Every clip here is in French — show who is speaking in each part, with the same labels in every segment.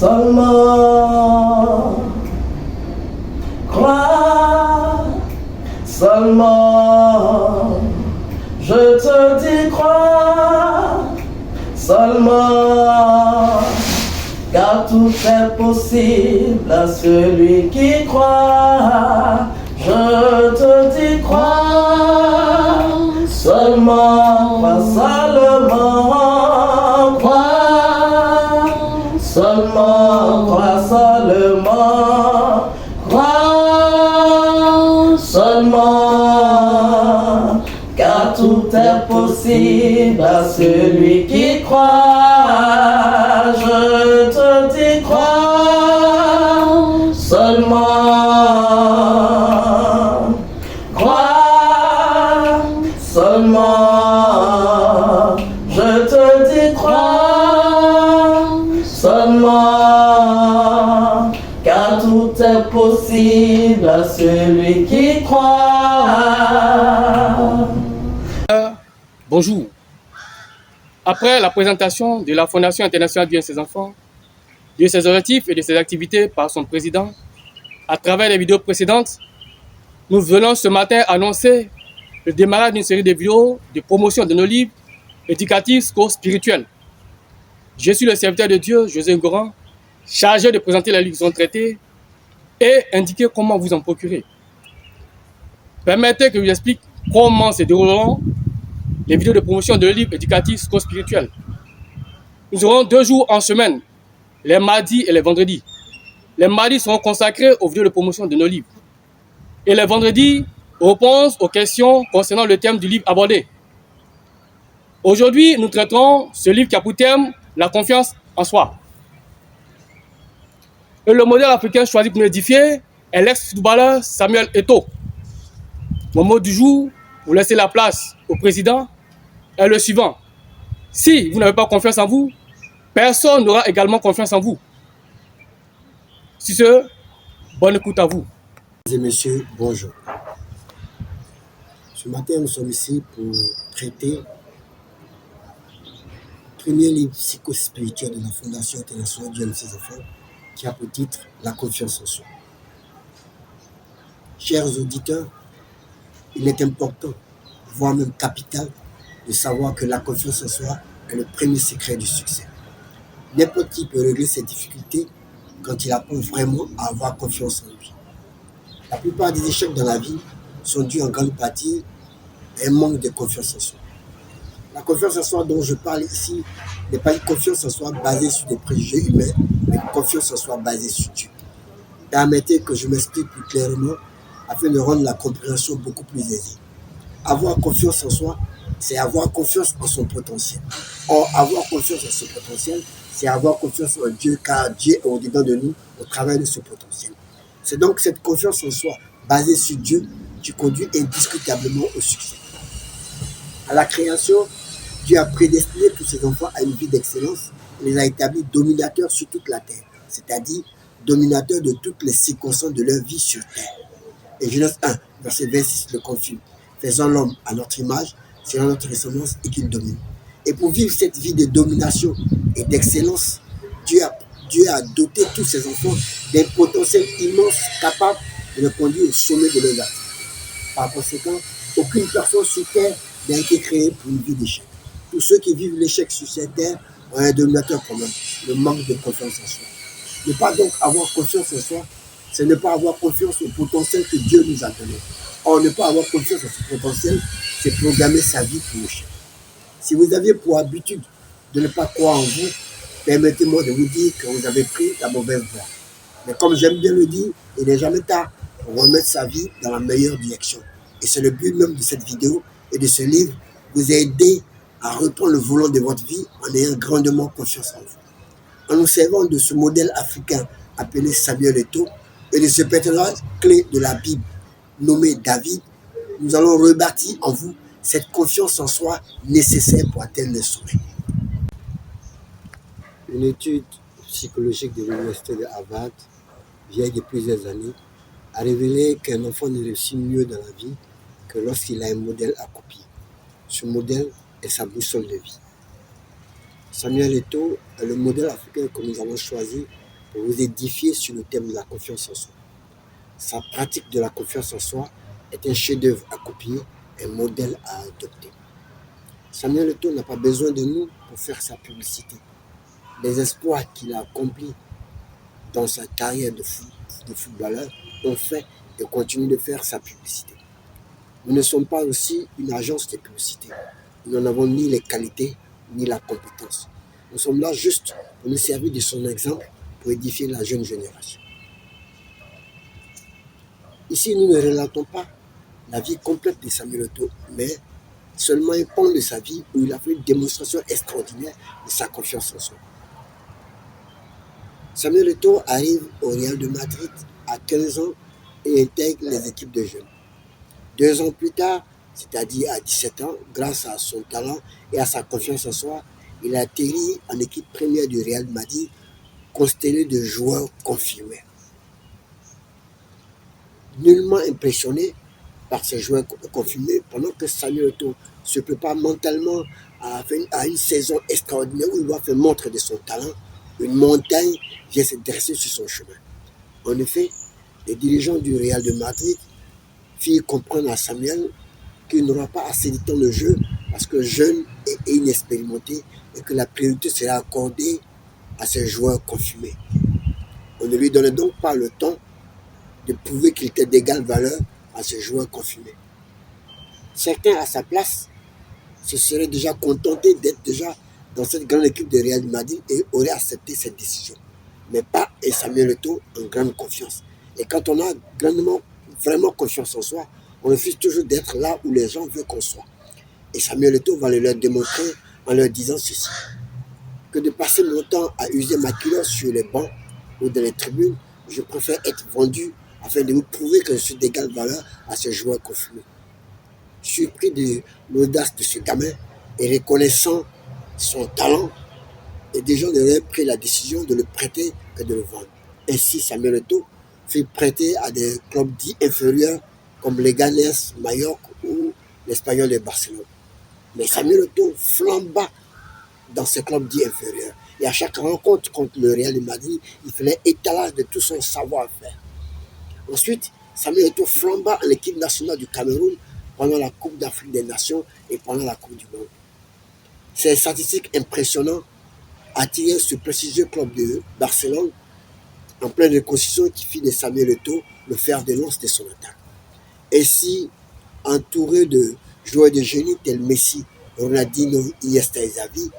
Speaker 1: Seulement, crois, seulement, je te dis crois, seulement, car tout est possible à celui qui croit. Je te dis crois, seulement, crois seulement, crois, seulement, crois seulement, crois seulement, car tout est possible à celui qui croit. Je te dis crois seulement, crois seulement, je te dis crois seulement, car tout est possible à celui qui croit.
Speaker 2: Bonjour. Après la présentation de la Fondation internationale Dieu et ses enfants, de ses objectifs et de ses activités par son président, à travers les vidéos précédentes, nous venons ce matin annoncer le démarrage d'une série de vidéos de promotion de nos livres éducatifs spirituels. Je suis le serviteur de Dieu, José Ngoran, chargé de présenter les livres qui sont traités et indiquer comment vous en procurer. Permettez que je vous explique comment se dérouleront les vidéos de promotion de livres éducatifs spirituels. Nous aurons 2 jours en semaine, les mardis et les vendredis. Les mardis seront consacrés aux vidéos de promotion de nos livres. Et les vendredis, réponses aux questions concernant le thème du livre abordé. Aujourd'hui, nous traiterons ce livre qui a pour thème la confiance en soi. Et le modèle africain choisi pour nous édifier est l'ex-footballeur Samuel Eto'o. Mon mot du jour, pour laisser la place au président, est le suivant. Si vous n'avez pas confiance en vous, personne n'aura également confiance en vous. Sur ce, bonne écoute à vous.
Speaker 3: Mesdames et messieurs, bonjour. Ce matin, nous sommes ici pour traiter le premier livre psychospirituel de la Fondation internationale Dieu et ses enfants, qui a pour titre La confiance en soi. Chers auditeurs, il est important, voire même capital, de savoir que la confiance en soi est le premier secret du succès. N'importe qui peut régler ses difficultés quand il apprend vraiment à avoir confiance en lui. La plupart des échecs dans la vie sont dus en grande partie à un manque de confiance en soi. La confiance en soi dont je parle ici n'est pas une confiance en soi basée sur des préjugés humains, mais une confiance en soi basée sur Dieu. Permettez que je m'explique plus clairement afin de rendre la compréhension beaucoup plus aisée. Avoir confiance en soi, c'est avoir confiance en son potentiel. Or, avoir confiance en son potentiel, c'est avoir confiance en Dieu, car Dieu est au-dedans de nous au travers de ce potentiel. C'est donc cette confiance en soi, basée sur Dieu, qui conduit indiscutablement au succès. À la création, Dieu a prédestiné tous ses enfants à une vie d'excellence et les a établis dominateurs sur toute la terre, c'est-à-dire dominateurs de toutes les circonstances de leur vie sur terre. Et Genèse 1, verset 26 le confirme. Faisons l'homme à notre image, selon notre ressemblance, et qu'il domine. Et pour vivre cette vie de domination et d'excellence, Dieu a doté tous ses enfants d'un potentiel immense capable de les conduire au sommet de leurs actes. Par conséquent, aucune personne sur terre n'a été créée pour une vie d'échec. Tous ceux qui vivent l'échec sur cette terre ont un dominateur commun, le manque de confiance en soi. Ne pas donc avoir confiance en soi, c'est ne pas avoir confiance au potentiel que Dieu nous a donné. Or, ne pas avoir confiance en ce potentiel, c'est programmer sa vie pour l'échec. Si vous aviez pour habitude de ne pas croire en vous, permettez-moi de vous dire que vous avez pris la mauvaise voie. Mais comme j'aime bien le dire, il n'est jamais tard pour remettre sa vie dans la meilleure direction. Et c'est le but même de cette vidéo et de ce livre, vous aider à reprendre le volant de votre vie en ayant grandement confiance en vous. En nous servant de ce modèle africain appelé Samuel Eto'o et de ce personnage clé de la Bible nommé David, nous allons rebâtir en vous cette confiance en soi nécessaire pour atteindre le sommet. Une étude psychologique de l'université de Harvard, vieille de plusieurs années, a révélé qu'un enfant ne réussit mieux dans la vie que lorsqu'il a un modèle à copier. Ce modèle est sa boussole de vie. Samuel Eto'o est le modèle africain que nous avons choisi pour vous édifier sur le thème de la confiance en soi. Sa pratique de la confiance en soi est un chef-d'œuvre à copier, un modèle à adopter. Samuel Eto'o n'a pas besoin de nous pour faire sa publicité. Les exploits qu'il a accomplis dans sa carrière de footballeur ont fait et continuent de faire sa publicité. Nous ne sommes pas aussi une agence de publicité. Nous n'en avons ni les qualités ni la compétence. Nous sommes là juste pour nous servir de son exemple pour édifier la jeune génération. Ici, nous ne relatons pas la vie complète de Samuel Eto'o, mais seulement un pan de sa vie où il a fait une démonstration extraordinaire de sa confiance en soi. Samuel Eto'o arrive au Real de Madrid à 15 ans et intègre les équipes de jeunes. 2 ans plus tard, c'est-à-dire à 17 ans, grâce à son talent et à sa confiance en soi, il a atterri en équipe première du Real Madrid, constellé de joueurs confirmés. Nullement impressionné par ces joueurs confirmés, pendant que Samuel Eto'o se prépare mentalement à une saison extraordinaire où il va faire montre de son talent, une montagne vient se dresser sur son chemin. En effet, les dirigeants du Real de Madrid firent comprendre à Samuel qu'il n'aura pas assez de temps de jeu parce que jeune et inexpérimenté et que la priorité sera accordée à ces joueurs confirmés. On ne lui donnait donc pas le temps de prouver qu'il était d'égale valeur à ces joueurs confirmés. Certains à sa place se seraient déjà contentés d'être déjà dans cette grande équipe de Real Madrid et auraient accepté cette décision. Mais pas et Samuel Eto'o en grande confiance. Et quand on a vraiment confiance en soi, on refuse toujours d'être là où les gens veulent qu'on soit. Et Samuel Eto'o va leur démontrer en leur disant ceci, que de passer mon temps à user ma culotte sur les bancs ou dans les tribunes, je préfère être vendu afin de vous prouver que je suis d'égale valeur à ces joueurs confirmés. Surpris de l'audace de ce gamin et reconnaissant son talent, et des gens avaient pris la décision de le prêter que de le vendre. Ainsi, Samuel Eto'o fut prêté à des clubs dits inférieurs comme les Ganes, Mallorca ou l'Espagnol de Barcelone. Mais Samuel Eto'o flamba dans ces clubs dits inférieurs. Et à chaque rencontre contre le Real de Madrid, il faisait étalage de tout son savoir-faire. Ensuite, Samuel Eto'o flamba en l'équipe nationale du Cameroun pendant la Coupe d'Afrique des Nations et pendant la Coupe du Monde. Ces statistiques impressionnantes attiraient ce prestigieux club de Barcelone en pleine reconstruction qui fit de Samuel Eto'o le fer de lance de son attaque. Ainsi, entouré de joueurs de génie tels Messi, Ronaldinho, Iniesta et Xavi,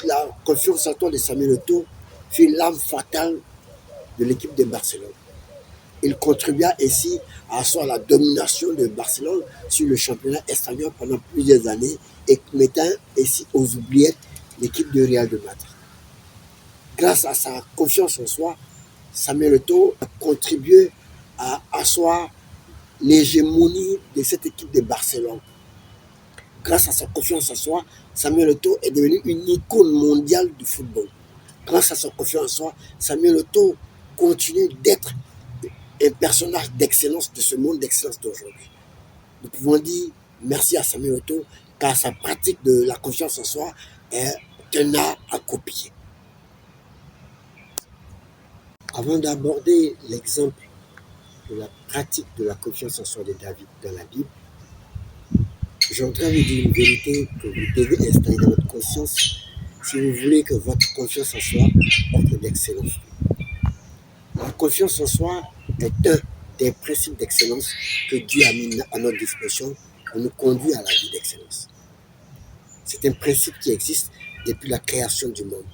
Speaker 3: la confiance en toi de Samuel Eto'o fut l'âme fatale de l'équipe de Barcelone. Il contribua ainsi à asseoir la domination de Barcelone sur le championnat espagnol pendant plusieurs années et mettant ainsi aux oubliettes l'équipe de Real de Madrid. Grâce à sa confiance en soi, Samuel Eto'o a contribué à asseoir l'hégémonie de cette équipe de Barcelone. Grâce à sa confiance en soi, Samuel Eto'o est devenu une icône mondiale du football. Grâce à sa confiance en soi, Samuel Eto'o continue d'être un personnage d'excellence de ce monde d'excellence d'aujourd'hui. Nous pouvons dire merci à Samuel Eto'o car sa pratique de la confiance en soi est un art à copier. Avant d'aborder l'exemple de la pratique de la confiance en soi de David dans la Bible, je voudrais vous dire une vérité que vous devez installer dans votre conscience si vous voulez que votre confiance en soi porte d'excellence. La confiance en soi est un des principes d'excellence que Dieu a mis à notre disposition pour nous conduire à la vie d'excellence. C'est un principe qui existe depuis la création du monde.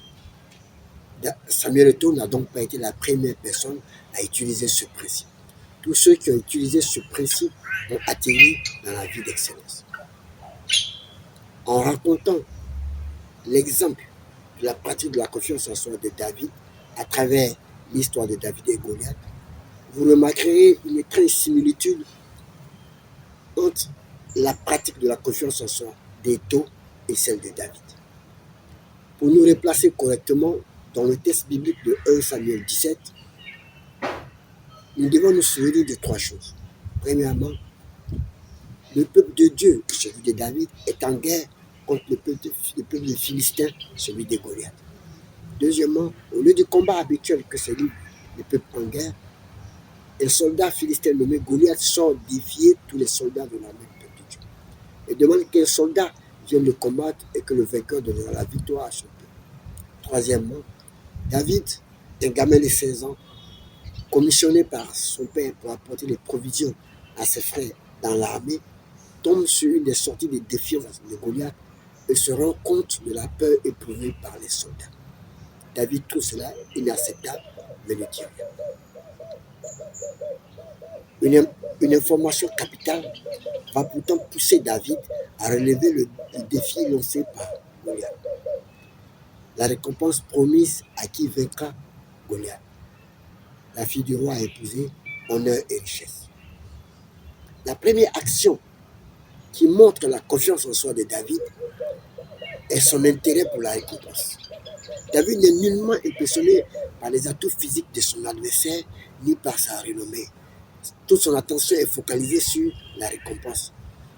Speaker 3: Samuel Eto'o n'a donc pas été la première personne à utiliser ce principe. Tous ceux qui ont utilisé ce principe ont atterri dans la vie d'excellence. En racontant l'exemple de la pratique de la confiance en soi de David à travers l'histoire de David et Goliath, vous remarquerez une étrange similitude entre la pratique de la confiance en soi d'Eto'o et celle de David. Pour nous replacer correctement dans le texte biblique de 1 Samuel 17, nous devons nous souvenir de 3 choses. Premièrement, le peuple de Dieu, celui de David, est en guerre contre le peuple des Philistins, celui de Goliath. Deuxièmement, au lieu du combat habituel que se livrent les peuples en guerre, un soldat philistin nommé Goliath sort défier tous les soldats de l'armée du peuple de Dieu et demande qu'un soldat vienne le combattre et que le vainqueur donnera la victoire à son peuple. Troisièmement, David, un gamin de 16 ans, commissionné par son père pour apporter les provisions à ses frères dans l'armée, tombe sur une des sorties de défiance de Goliath et se rend compte de la peur éprouvée par les soldats. David trouve cela inacceptable, mais ne dit rien. Une information capitale va pourtant pousser David à relever le défi lancé par Goliath. La récompense promise à qui vaincra Goliath. La fille du roi a épousé honneur et richesse. La première action qui montre la confiance en soi de David est son intérêt pour la récompense. David n'est nullement impressionné par les atouts physiques de son adversaire ni par sa renommée. Toute son attention est focalisée sur la récompense.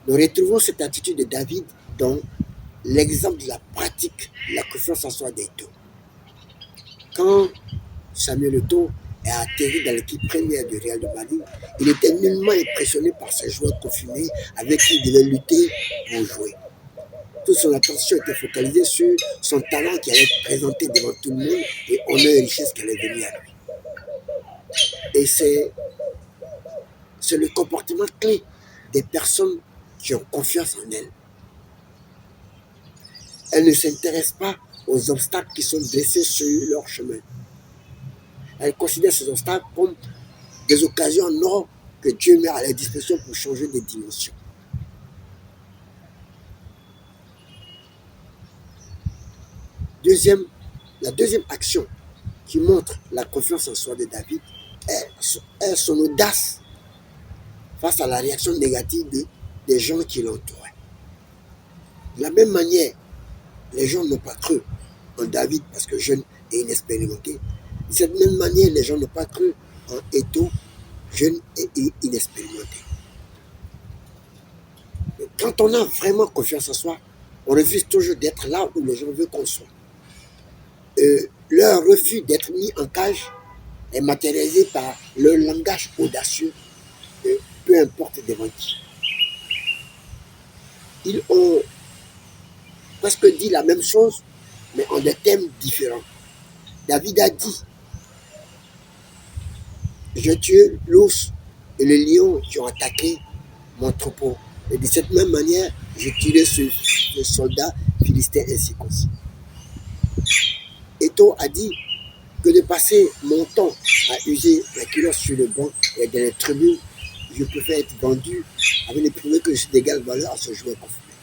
Speaker 3: Nous retrouvons cette attitude de David dans l'exemple de la pratique de la confiance en soi d'Étau. Quand Samuel Eto'o est atterri dans l'équipe première du Real de Madrid, il était nullement impressionné par ses joueurs confirmés avec qui il devait lutter pour jouer. Toute son attention était focalisée sur son talent qui allait être présenté devant tout le monde et honneur et richesse qui allait venir à lui. Et c'est le comportement clé des personnes qui ont confiance en elles. Elles ne s'intéressent pas aux obstacles qui sont dressés sur leur chemin. Elles considèrent ces obstacles comme des occasions en or que Dieu met à leur disposition pour changer de dimension. La deuxième action qui montre la confiance en soi de David est son audace face à la réaction négative des gens qui l'entouraient. De la même manière, les gens n'ont pas cru en David parce que jeune et inexpérimenté. De cette même manière, les gens n'ont pas cru en Eto'o, jeune et inexpérimenté. Mais quand on a vraiment confiance en soi, on refuse toujours d'être là où les gens veulent qu'on soit. Leur refus d'être mis en cage est matérialisé par leur langage audacieux, peu importe devant qui. Ils ont presque dit la même chose, mais en des termes différents. David a dit: j'ai tué l'ours et le lion qui ont attaqué mon troupeau. Et de cette même manière, j'ai tué ce soldat philistin incirconcis. Eto'o a dit que de passer mon temps à user la culotte sur le banc et dans les tribunes, je préfère être vendu avec les prouver que je suis d'égale valeur à ce joueur confirmé.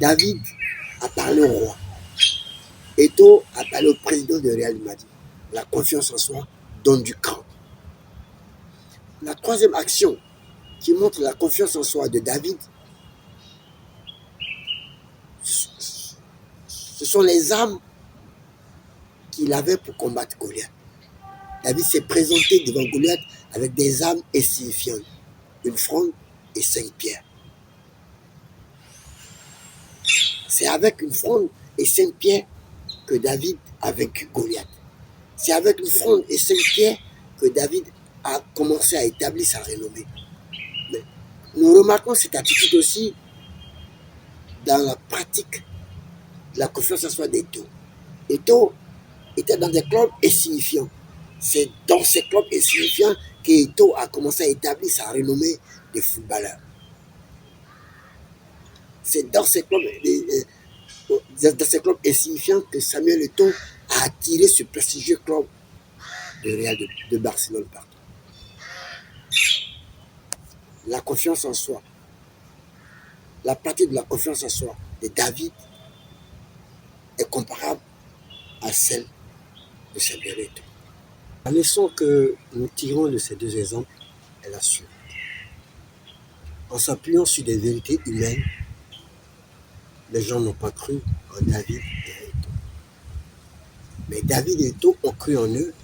Speaker 3: David a parlé au roi. Eto'o a parlé au président de Real Madrid. La confiance en soi donne du cran. La troisième action qui montre la confiance en soi de David, ce sont les armes qu'il avait pour combattre Goliath. David s'est présenté devant Goliath avec des armes insignifiantes, une fronde et 5 pierres. C'est avec une fronde et 5 pierres que David a vaincu Goliath. C'est avec une fronde et 5 pierres que David a commencé à établir sa renommée. Mais nous remarquons cette attitude aussi dans la pratique de la confiance en soi d'Eto'o. Eto'o était dans des clubs insignifiants. C'est dans ces clubs insignifiants qu'Eto'o a commencé à établir sa renommée de footballeur. C'est dans ces clubs insignifiants que Samuel Eto'o a attiré ce prestigieux club de Real de Barcelone partout. La confiance en soi, la pratique de la confiance en soi de David est comparable à celle de Samuel Eto'o. La leçon que nous tirons de ces deux exemples est la suivante. En s'appuyant sur des vérités humaines, les gens n'ont pas cru en David et Eto'o. Mais David et Eto'o ont cru en eux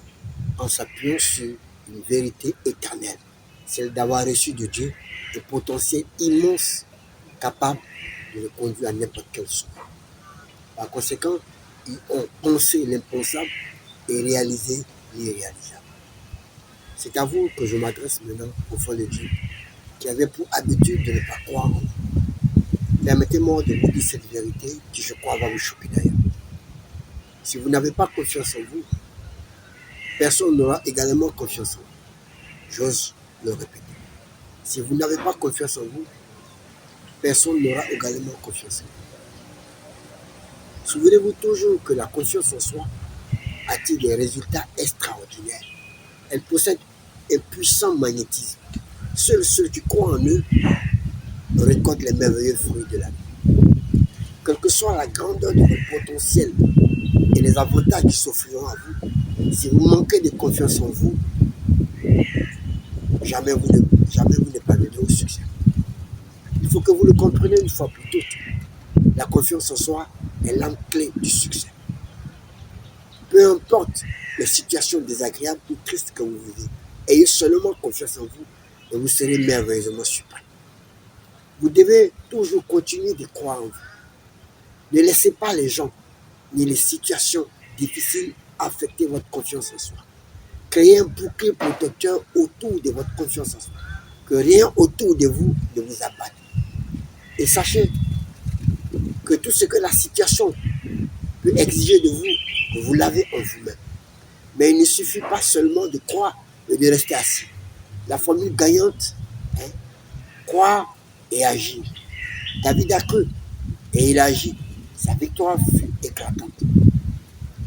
Speaker 3: en s'appuyant sur une vérité éternelle, celle d'avoir reçu de Dieu un potentiel immense capable de le conduire à n'importe quel sort. Par conséquent, Ils ont pensé l'impensable et réalisé l'irréalisable. C'est à vous que je m'adresse maintenant au fond de Dieu, qui avait pour habitude de ne pas croire en vous. Permettez-moi de vous dire cette vérité qui, je crois, va vous choquer d'ailleurs. Si vous n'avez pas confiance en vous, personne n'aura également confiance en vous. J'ose le répéter. Si vous n'avez pas confiance en vous, personne n'aura également confiance en vous. Souvenez-vous toujours que la confiance en soi attire des résultats extraordinaires. Elle possède un puissant magnétisme. Seuls ceux qui croient en eux récoltent les merveilleux fruits de la vie. Quelle que soit la grandeur de votre potentiel et les avantages qui s'offriront à vous, si vous manquez de confiance en vous, jamais vous ne parviendrez au succès. Il faut que vous le compreniez une fois pour toutes. La confiance en soi est l'âme clé du succès. Peu importe les situations désagréables ou tristes que vous vivez, ayez seulement confiance en vous et vous serez merveilleusement suprême. Vous devez toujours continuer de croire en vous. Ne laissez pas les gens ni les situations difficiles affecter votre confiance en soi. Créez un bouclier protecteur autour de votre confiance en soi. Que rien autour de vous ne vous abatte. Et sachez que tout ce que la situation peut exiger de vous, vous l'avez en vous-même. Mais il ne suffit pas seulement de croire et de rester assis. La formule gagnante, croire et agir. David a cru et il a agi. Sa victoire fut éclatante.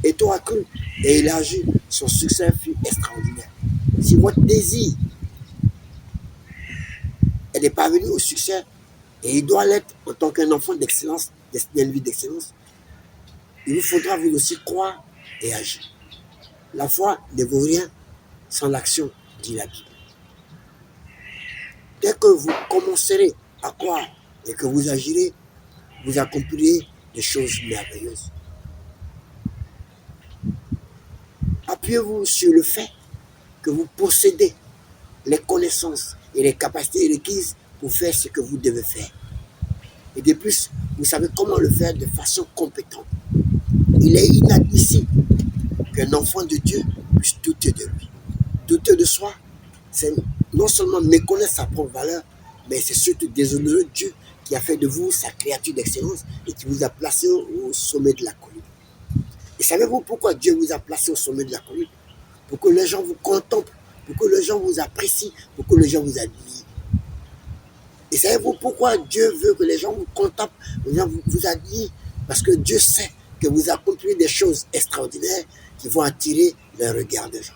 Speaker 3: Étau a cru et il a agi. Son succès fut extraordinaire. Si votre désir est de parvenir au succès, et il doit l'être en tant qu'un enfant d'excellence, destiné à une vie d'excellence, il vous faudra vous aussi croire et agir. La foi ne vaut rien sans l'action, dit la Bible. Dès que vous commencerez à croire et que vous agirez, vous accomplirez des choses merveilleuses. Appuyez-vous sur le fait que vous possédez les connaissances et les capacités requises pour faire ce que vous devez faire. Et de plus, vous savez comment le faire de façon compétente. Il est inadmissible qu'un enfant de Dieu puisse douter de lui. Douter de soi, c'est non seulement méconnaître sa propre valeur, mais c'est surtout déshonorer Dieu qui a fait de vous sa créature d'excellence et qui vous a placé au sommet de la colline. Et savez-vous pourquoi Dieu vous a placé au sommet de la colline? Pour que les gens vous contemplent, pour que les gens vous apprécient, pour que les gens vous admirent. Et savez-vous pourquoi Dieu veut que les gens vous contemplent, les gens vous admirent? Parce que Dieu sait que vous accomplissez des choses extraordinaires qui vont attirer le regard des gens.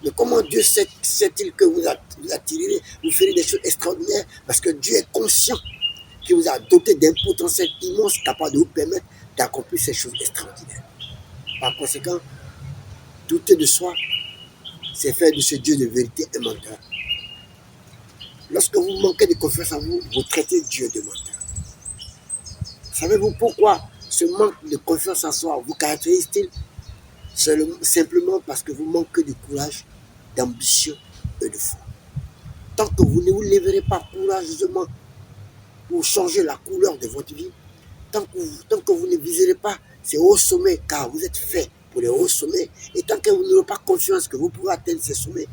Speaker 3: Mais comment Dieu sait-il que vous attirez, vous ferez des choses extraordinaires? Parce que Dieu est conscient qu'il vous a doté d'un potentiel immense capable de vous permettre d'accomplir ces choses extraordinaires. Par conséquent, douter de soi, c'est faire de ce Dieu de vérité un menteur. Lorsque vous manquez de confiance en vous, vous traitez Dieu de menteur. Savez-vous pourquoi ce manque de confiance en soi vous caractérise-t-il? Simplement parce que vous manquez de courage, d'ambition et de foi. Tant que vous ne vous lèverez pas courageusement pour changer la couleur de votre vie, tant que vous ne viserez pas ces hauts sommets, car vous êtes fait pour les hauts sommets, et tant que vous n'aurez pas confiance que vous pourrez atteindre ces sommets,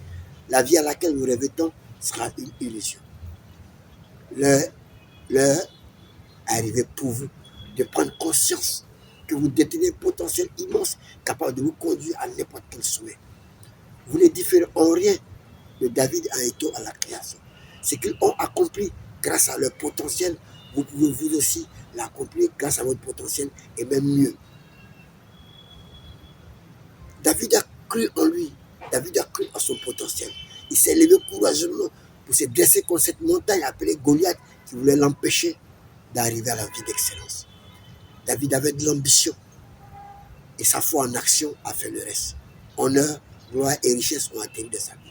Speaker 3: la vie à laquelle vous rêvez tant sera une illusion. L'heure est arrivée pour vous de prendre conscience que vous détenez un potentiel immense capable de vous conduire à n'importe quel sommet. Vous ne différez en rien de David et Étau à la création. Ce qu'ils ont accompli grâce à leur potentiel, vous pouvez vous aussi l'accomplir grâce à votre potentiel et même mieux. David a cru en lui, David a cru en son potentiel. Il s'est levé courageusement pour se dresser contre cette montagne appelée Goliath qui voulait l'empêcher d'arriver à la vie d'excellence. David avait de l'ambition et sa foi en action a fait le reste. Honneur, gloire et richesse ont atteint de sa vie.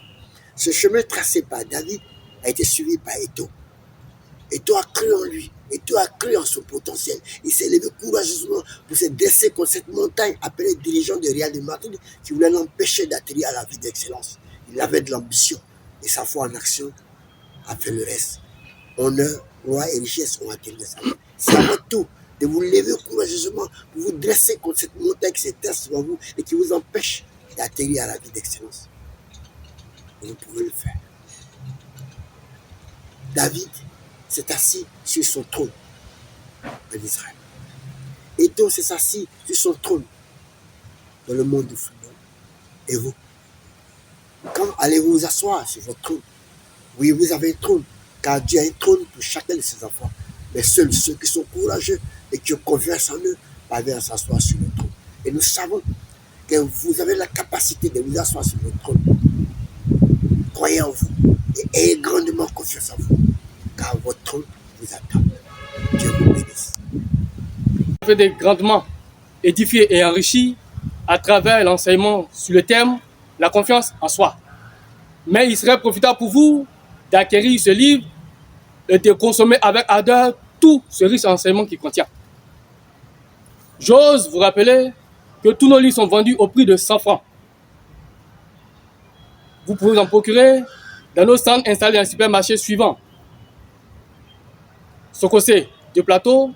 Speaker 3: Ce chemin tracé par David a été suivi par Étau. Étau a cru en lui, Étau a cru en son potentiel. Il s'est levé courageusement pour se dresser contre cette montagne appelée dirigeant de Real de Madrid qui voulait l'empêcher d'atterrir à la vie d'excellence. Il avait de l'ambition et sa foi en action a fait le reste. Honneur, gloire et richesse ont atteint de sa vie. C'est à votre tour de vous lever courageusement pour vous dresser contre cette montagne qui s'étesse devant vous et qui vous empêche d'atterrir à la vie d'excellence. Vous pouvez le faire. David s'est assis sur son trône en Israël. Étau s'est assis sur son trône dans le monde de football. Et vous, quand allez-vous vous asseoir sur votre trône? Oui, vous avez un trône, car Dieu a un trône pour chacun de ses enfants. Mais seuls ceux qui sont courageux et qui ont confiance en eux parviennent à s'asseoir sur le trône. Et nous savons que vous avez la capacité de vous asseoir sur votre trône. Croyez en vous et ayez grandement confiance en vous, car votre trône vous attend. Dieu vous bénisse.
Speaker 2: Vous avez grandement édifié et enrichi à travers l'enseignement sur le thème « La confiance en soi ». Mais il serait profitable pour vous d'acquérir ce livre et de consommer avec ardeur tout ce riche enseignement qu'il contient. J'ose vous rappeler que tous nos livres sont vendus au prix de 100 francs. Vous pouvez en procurer dans nos stands installés dans les supermarchés suivants. Sococé de Plateau,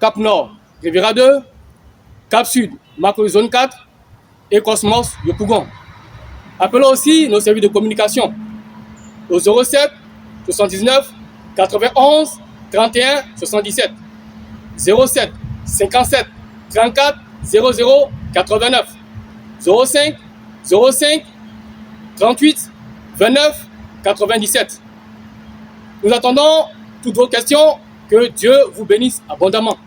Speaker 2: Cap Nord, Riviera 2, Cap Sud, Macro Zone 4 et Cosmos de Pougon. Appelons aussi nos services de communication au 07 79 91 31 77 07 57 34 00 89 05 05 38 29 97. Nous attendons toutes vos questions. Que Dieu vous bénisse abondamment.